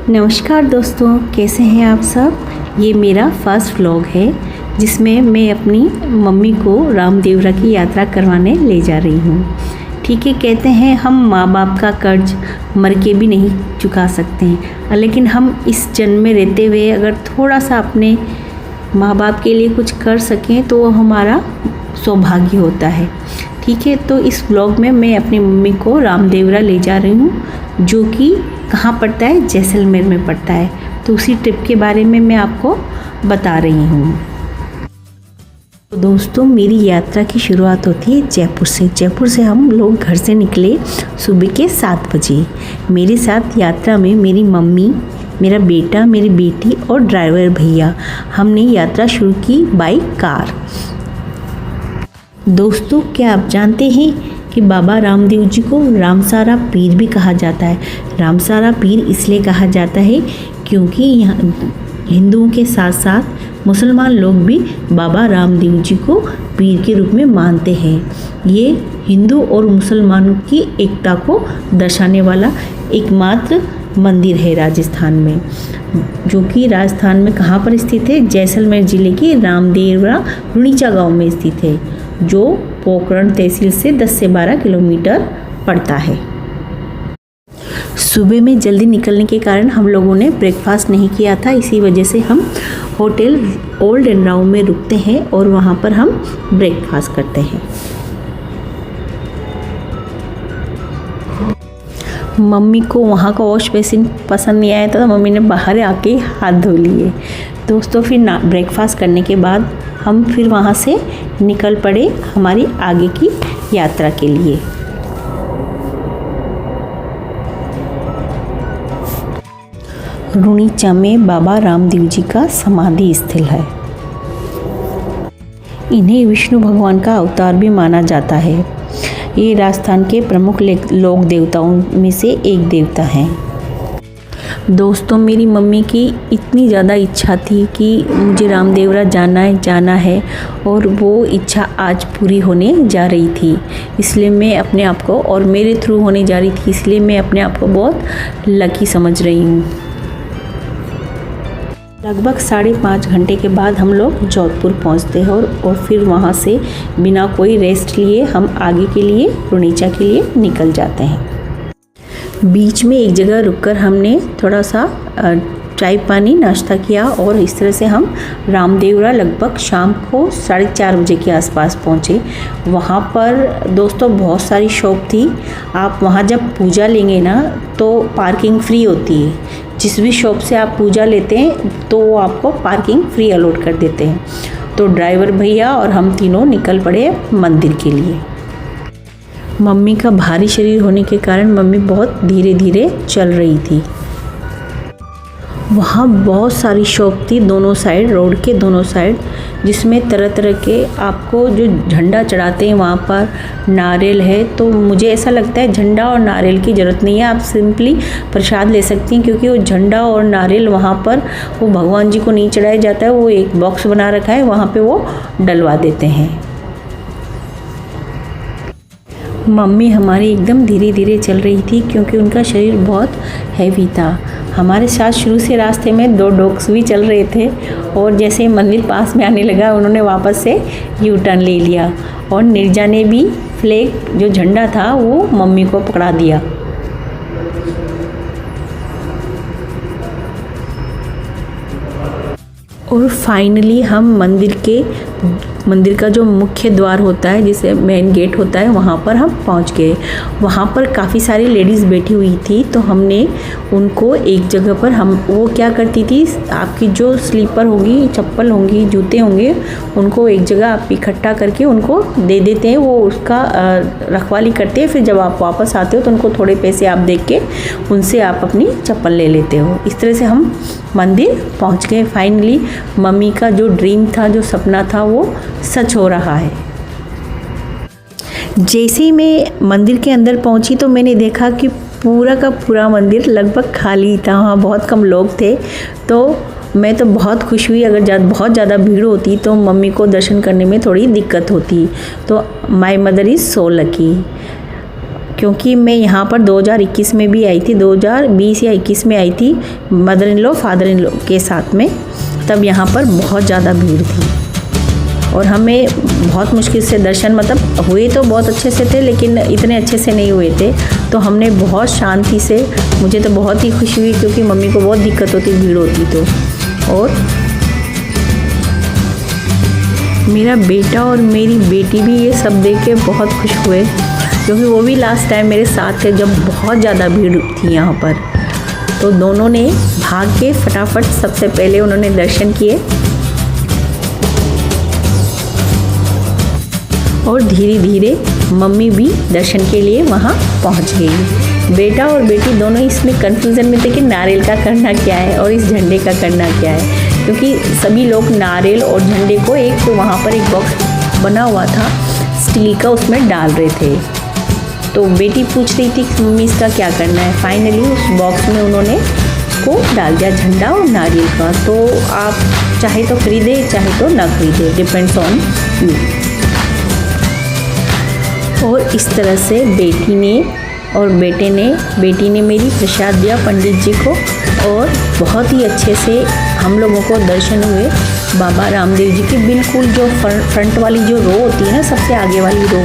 नमस्कार दोस्तों, कैसे हैं आप सब। ये मेरा फर्स्ट व्लॉग है जिसमें मैं अपनी मम्मी को रामदेवरा की यात्रा करवाने ले जा रही हूँ। ठीक है, कहते हैं हम माँ बाप का कर्ज मर के भी नहीं चुका सकते हैं, लेकिन हम इस जन्म में रहते हुए अगर थोड़ा सा अपने माँ बाप के लिए कुछ कर सकें तो वो हमारा सौभाग्य होता है। ठीक है, तो इस व्लॉग में मैं अपनी मम्मी को रामदेवरा ले जा रही हूँ, जो कि कहाँ पड़ता है, जैसलमेर में पड़ता है। तो उसी ट्रिप के बारे में मैं आपको बता रही हूँ। तो दोस्तों, मेरी यात्रा की शुरुआत होती है जयपुर से। जयपुर से हम लोग घर से निकले सुबह के 7 बजे। मेरे साथ यात्रा में मेरी मम्मी, मेरा बेटा, मेरी बेटी और ड्राइवर भैया। हमने यात्रा शुरू की बाई कार। दोस्तों, क्या आप जानते हैं कि बाबा रामदेव जी को रामसारा पीर भी कहा जाता है। रामसारा पीर इसलिए कहा जाता है क्योंकि यहाँ हिंदुओं के साथ साथ मुसलमान लोग भी बाबा रामदेव जी को पीर के रूप में मानते हैं। ये हिंदू और मुसलमानों की एकता को दर्शाने वाला एकमात्र मंदिर है राजस्थान में, जो कि राजस्थान में कहाँ पर स्थित है, जैसलमेर जिले के रामदेवरा रुणीचा गांव में स्थित है, जो पोखरण तहसील से 10 से 12 किलोमीटर पड़ता है। सुबह में जल्दी निकलने के कारण हम लोगों ने ब्रेकफास्ट नहीं किया था, इसी वजह से हम होटल ओल्ड एंड राउंड में रुकते हैं और वहाँ पर हम ब्रेकफास्ट करते हैं। मम्मी को वहाँ का वॉश बेसिन पसंद नहीं आया था, तो मम्मी ने बाहर आके हाथ धो लिए। दोस्तों, फिर ब्रेकफास्ट करने के बाद हम फिर वहाँ से निकल पड़े हमारी आगे की यात्रा के लिए। रुणीचा में बाबा रामदेव जी का समाधि स्थल है। इन्हें विष्णु भगवान का अवतार भी माना जाता है। ये राजस्थान के प्रमुख लोक देवताओं में से एक देवता हैं। दोस्तों, मेरी मम्मी की इतनी ज़्यादा इच्छा थी कि मुझे रामदेवरा जाना है और वो इच्छा आज पूरी होने जा रही थी। इसलिए मैं अपने आप को, और मेरे थ्रू होने जा रही थी, इसलिए मैं अपने आप को बहुत लकी समझ रही हूँ। लगभग 5.5 घंटे के बाद हम लोग जोधपुर पहुँचते हैं और फिर वहाँ से बिना कोई रेस्ट लिए हम आगे के लिए रुणीचा के लिए निकल जाते हैं। बीच में एक जगह रुककर हमने थोड़ा सा चाय पानी नाश्ता किया और इस तरह से हम रामदेवरा लगभग शाम को 4:30 बजे के आसपास पहुँचे। वहाँ पर दोस्तों बहुत सारी शॉप थी। आप वहाँ जब पूजा लेंगे ना तो पार्किंग फ्री होती है। जिस भी शॉप से आप पूजा लेते हैं तो वो आपको पार्किंग फ्री अलॉट कर देते हैं। तो ड्राइवर भैया और हम तीनों निकल पड़े मंदिर के लिए। मम्मी का भारी शरीर होने के कारण मम्मी बहुत धीरे धीरे चल रही थी। वहाँ बहुत सारी शॉप थी दोनों साइड, रोड के दोनों साइड, जिसमें तरह तरह के आपको जो झंडा चढ़ाते हैं वहाँ पर नारियल है। तो मुझे ऐसा लगता है झंडा और नारियल की ज़रूरत नहीं है, आप सिंपली प्रसाद ले सकती हैं, क्योंकि वो झंडा और नारियल वहाँ पर वो भगवान जी को नहीं चढ़ाया जाता है। वो एक बॉक्स बना रखा है, वहाँ पर वो डलवा देते हैं। मम्मी हमारी एकदम धीरे धीरे चल रही थी क्योंकि उनका शरीर बहुत हैवी था। हमारे साथ शुरू से रास्ते में 2 डॉग्स भी चल रहे थे और जैसे मंदिर पास में आने लगा उन्होंने वापस से यू टर्न ले लिया और नीरजा ने भी फ्लैग जो झंडा था वो मम्मी को पकड़ा दिया। और फाइनली हम मंदिर का जो मुख्य द्वार होता है, जिसे मेन गेट होता है, वहाँ पर हम पहुँच गए। वहाँ पर काफ़ी सारी लेडीज़ बैठी हुई थी, तो हमने उनको एक जगह पर, वो क्या करती थी, आपकी जो स्लीपर होगी, चप्पल होंगी, जूते होंगे, उनको एक जगह आप इकट्ठा करके उनको दे देते हैं। वो उसका रखवाली करते हैं। फिर जब आप वापस आते हो तो उनको थोड़े पैसे आप दे के उनसे आप अपनी चप्पल ले लेते हो। इस तरह से हम मंदिर पहुँच गए। फाइनली मम्मी का जो ड्रीम था, जो सपना था, वो सच हो रहा है। जैसे ही मैं मंदिर के अंदर पहुंची तो मैंने देखा कि पूरा का पूरा मंदिर लगभग खाली था, वहाँ बहुत कम लोग थे। तो मैं तो बहुत खुश हुई। अगर बहुत ज़्यादा भीड़ होती तो मम्मी को दर्शन करने में थोड़ी दिक्कत होती। तो my mother is so lucky. क्योंकि मैं यहाँ पर 2021 में भी आई थी, 2020 या 21 में आई थी mother in law father in law के साथ में। तब यहाँ पर बहुत ज़्यादा भीड़ थी और हमें बहुत मुश्किल से दर्शन, मतलब हुए तो बहुत अच्छे से थे लेकिन इतने अच्छे से नहीं हुए थे। तो हमने बहुत शांति से, मुझे तो बहुत ही खुशी हुई क्योंकि मम्मी को बहुत दिक्कत होती, भीड़ होती तो। और मेरा बेटा और मेरी बेटी भी ये सब देख के बहुत खुश हुए क्योंकि वो भी लास्ट टाइम मेरे साथ थे जब बहुत ज़्यादा भीड़ थी यहाँ पर। तो दोनों ने भाग के फटाफट सबसे पहले उन्होंने दर्शन किए और धीरे धीरे मम्मी भी दर्शन के लिए वहाँ पहुँच गई। बेटा और बेटी दोनों इसमें कन्फ्यूज़न में थे कि नारियल का करना क्या है और इस झंडे का करना क्या है, क्योंकि सभी लोग नारियल और झंडे को एक तो वहाँ पर एक बॉक्स बना हुआ था स्टील का, उसमें डाल रहे थे। तो बेटी पूछ रही थी कि मम्मी इसका क्या करना है। फाइनली उस बॉक्स में उन्होंने को डाल दिया झंडा और नारियल का। तो आप चाहे तो खरीदे चाहे तो ना खरीदे, डिपेंड्स ऑन यू। और इस तरह से बेटी ने और बेटी ने मेरी प्रसाद दिया पंडित जी को और बहुत ही अच्छे से हम लोगों को दर्शन हुए बाबा रामदेव जी की। बिल्कुल जो फ्रंट वाली जो रो होती है ना, सबसे आगे वाली रो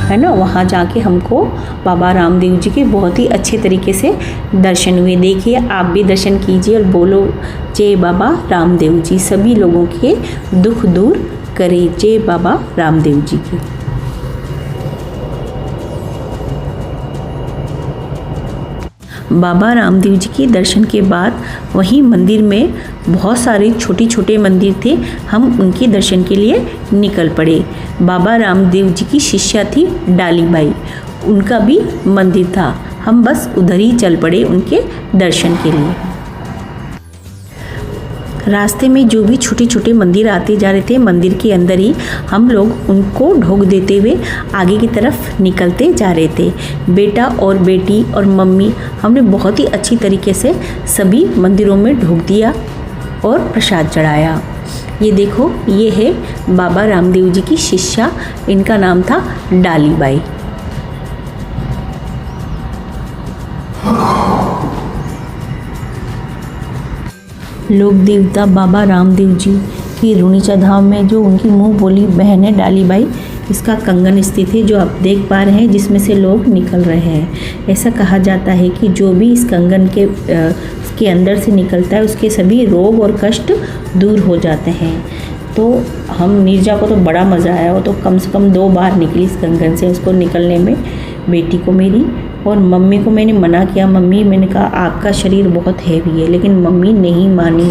है ना, वहाँ जाके हमको बाबा रामदेव जी के बहुत ही अच्छे तरीके से दर्शन हुए। देखिए आप भी दर्शन कीजिए और बोलो जय बाबा रामदेव जी, सभी लोगों के दुख दूर करे, जय बाबा रामदेव जी की। बाबा रामदेव जी के दर्शन के बाद वहीं मंदिर में बहुत सारे छोटे छोटे मंदिर थे, हम उनके दर्शन के लिए निकल पड़े। बाबा रामदेव जी की शिष्या थी डाली बाई, उनका भी मंदिर था, हम बस उधर ही चल पड़े उनके दर्शन के लिए। रास्ते में जो भी छोटे छोटे मंदिर आते जा रहे थे, मंदिर के अंदर ही हम लोग उनको ढोक देते हुए आगे की तरफ निकलते जा रहे थे। बेटा और बेटी और मम्मी हमने बहुत ही अच्छी तरीके से सभी मंदिरों में ढोक दिया और प्रसाद चढ़ाया। ये देखो, ये है बाबा रामदेव जी की शिष्या, इनका नाम था डाली बाई। लोक देवता बाबा रामदेव जी की रुणीचा धाम में जो उनकी मुंह बोली बहन है डाली बाई, इसका कंगन स्थित है जो आप देख पा रहे हैं, जिसमें से लोग निकल रहे हैं। ऐसा कहा जाता है कि जो भी इस कंगन के अंदर से निकलता है उसके सभी रोग और कष्ट दूर हो जाते हैं। तो हम नीरजा को तो बड़ा मज़ा आया, वो तो कम से कम 2 बार निकली इस कंगन से, उसको निकलने में बेटी को मेरी। और मम्मी को मैंने मना किया, मम्मी मैंने कहा आपका शरीर बहुत हैवी है, लेकिन मम्मी नहीं मानी,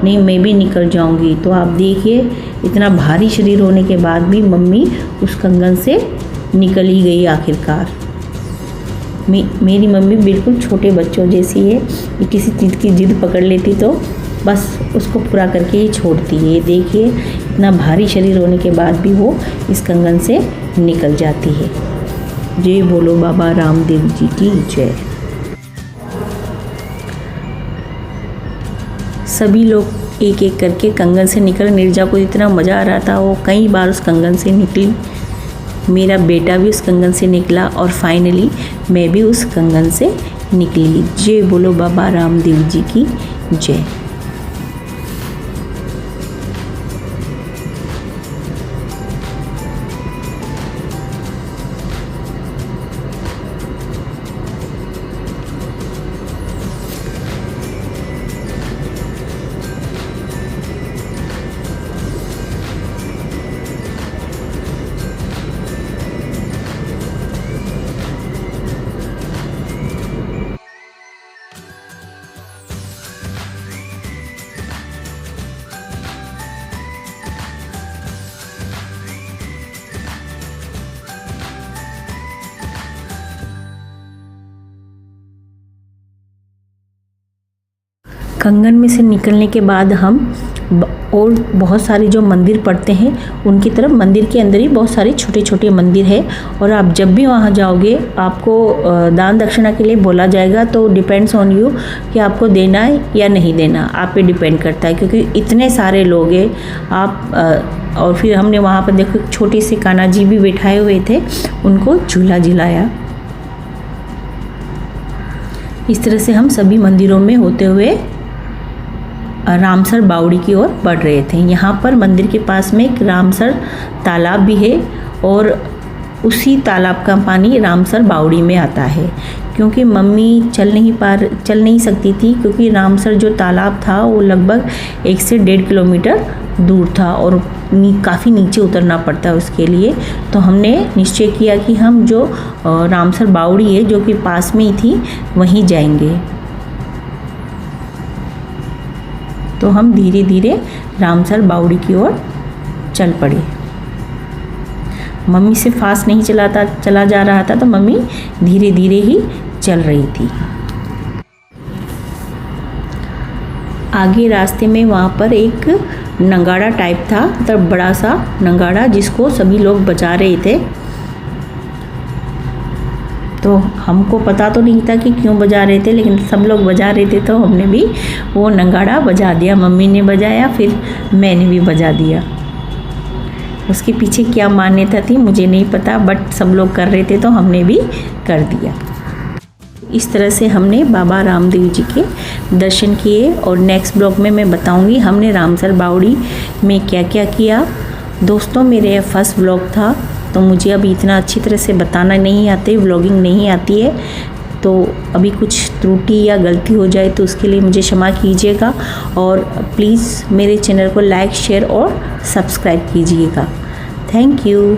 नहीं मैं भी निकल जाऊंगी। तो आप देखिए इतना भारी शरीर होने के बाद भी मम्मी उस कंगन से निकल ही गई आखिरकार। मेरी मम्मी बिल्कुल छोटे बच्चों जैसी है, किसी चीज़ की जिद पकड़ लेती तो बस उसको पूरा करके ही छोड़ती है। देखिए इतना भारी शरीर होने के बाद भी वो इस कंगन से निकल जाती है। जय बोलो बाबा रामदेव जी की जय। सभी लोग एक एक करके कंगन से निकल, नीरजा को इतना मज़ा आ रहा था, वो कई बार उस कंगन से निकली। मेरा बेटा भी उस कंगन से निकला और फाइनली मैं भी उस कंगन से निकली। जय बोलो बाबा रामदेव जी की जय। कंगन में से निकलने के बाद हम और बहुत सारे जो मंदिर पड़ते हैं उनकी तरफ, मंदिर के अंदर ही बहुत सारे छोटे छोटे मंदिर है और आप जब भी वहाँ जाओगे आपको दान दक्षिणा के लिए बोला जाएगा। तो डिपेंड्स ऑन यू कि आपको देना है या नहीं देना, आप पे डिपेंड करता है, क्योंकि इतने सारे लोग हैं आप। और फिर हमने वहाँ पर देखो छोटी सी कान्हा जी भी बैठाए हुए थे, उनको झूला झुलाया। इस तरह से हम सभी मंदिरों में होते हुए रामसर बावड़ी की ओर बढ़ रहे थे। यहाँ पर मंदिर के पास में एक रामसर तालाब भी है और उसी तालाब का पानी रामसर बावड़ी में आता है। क्योंकि मम्मी चल नहीं सकती थी, क्योंकि रामसर जो तालाब था वो लगभग 1 से 1.5 किलोमीटर दूर था और काफ़ी नीचे उतरना पड़ता है उसके लिए। तो हमने निश्चय किया कि हम जो रामसर बावड़ी है जो कि पास में ही थी वहीं जाएंगे। तो हम धीरे धीरे रामसर बावड़ी की ओर चल पड़े। मम्मी से फास्ट नहीं चला जा रहा था, तो मम्मी धीरे धीरे ही चल रही थी। आगे रास्ते में वहाँ पर एक नगाड़ा टाइप था, मतलब बड़ा सा नगाड़ा जिसको सभी लोग बजा रहे थे। तो हमको पता तो नहीं था कि क्यों बजा रहे थे, लेकिन सब लोग बजा रहे थे तो हमने भी वो नगाड़ा बजा दिया। मम्मी ने बजाया, फिर मैंने भी बजा दिया। उसके पीछे क्या मान्यता थी मुझे नहीं पता, बट सब लोग कर रहे थे तो हमने भी कर दिया। इस तरह से हमने बाबा रामदेव जी के दर्शन किए और नेक्स्ट ब्लॉग में मैं बताऊंगी हमने रामसर बावड़ी में क्या क्या किया। दोस्तों, मेरे फर्स्ट ब्लॉग था तो मुझे अभी इतना अच्छी तरह से बताना नहीं आते, व्लॉगिंग नहीं आती है, तो अभी कुछ त्रुटि या गलती हो जाए तो उसके लिए मुझे क्षमा कीजिएगा। और प्लीज़ मेरे चैनल को लाइक, शेयर और सब्सक्राइब कीजिएगा। Thank you.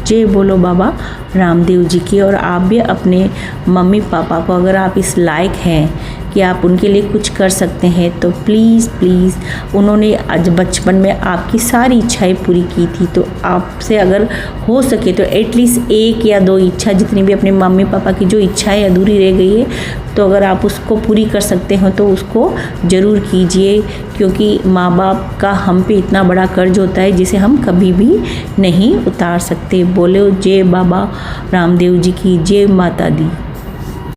जय बोलो बाबा रामदेव जी की। और आप भी अपने मम्मी पापा को, अगर आप इस लायक हैं कि आप उनके लिए कुछ कर सकते हैं, तो प्लीज़ उन्होंने आज बचपन में आपकी सारी इच्छाएं पूरी की थी, तो आपसे अगर हो सके तो एटलीस्ट 1 या 2 इच्छा, जितनी भी अपने मम्मी पापा की जो इच्छाएं अधूरी रह गई है, तो अगर आप उसको पूरी कर सकते हो तो उसको ज़रूर कीजिए। क्योंकि माँ बाप का हम पे इतना बड़ा कर्ज होता है जिसे हम कभी भी नहीं उतार सकते। बोलो जय बाबा रामदेव जी की, जय माता दी।